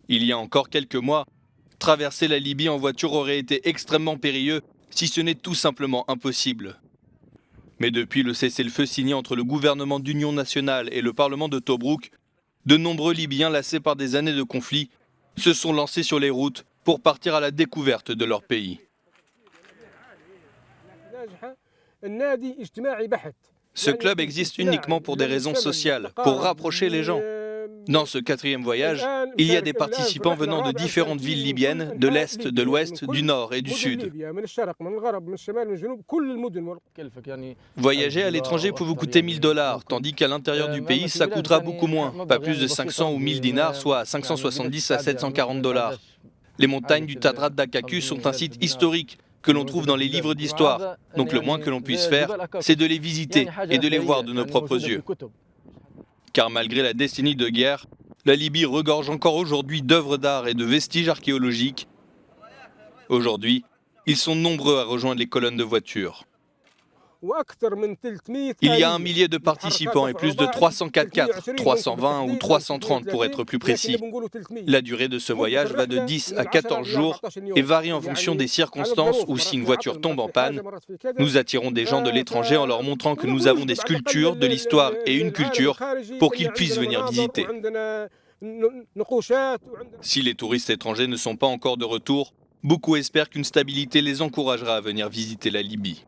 Il y a encore quelques mois, traverser la Libye en voiture aurait été extrêmement périlleux, si ce n'est tout simplement impossible. Mais depuis le cessez-le-feu signé entre le gouvernement d'union nationale et le parlement de Tobrouk, de nombreux Libyens lassés par des années de conflit se sont lancés sur les routes pour partir à la découverte de leur pays. Ce club existe uniquement pour des raisons sociales, pour rapprocher les gens. Dans ce quatrième voyage, il y a des participants venant de différentes villes libyennes, de l'Est, de l'Ouest, du Nord et du Sud. Voyager à l'étranger peut vous coûter 1 000 $, tandis qu'à l'intérieur du pays, ça coûtera beaucoup moins, pas plus de 500 ou 1 000 dinars, soit 570 à 740 $. Les montagnes du Tadrat d'Akaku sont un site historique que l'on trouve dans les livres d'histoire, donc le moins que l'on puisse faire, c'est de les visiter et de les voir de nos propres yeux. Car malgré la décennie de guerre, la Libye regorge encore aujourd'hui d'œuvres d'art et de vestiges archéologiques. Aujourd'hui, ils sont nombreux à rejoindre les colonnes de voitures. Il y a 1 millier de participants et plus de 300 4x4, 320 ou 330 pour être plus précis. La durée de ce voyage va de 10 à 14 jours et varie en fonction des circonstances ou si une voiture tombe en panne. Nous attirons des gens de l'étranger en leur montrant que nous avons des sculptures, de l'histoire et une culture pour qu'ils puissent venir visiter. Si les touristes étrangers ne sont pas encore de retour, beaucoup espèrent qu'une stabilité les encouragera à venir visiter la Libye.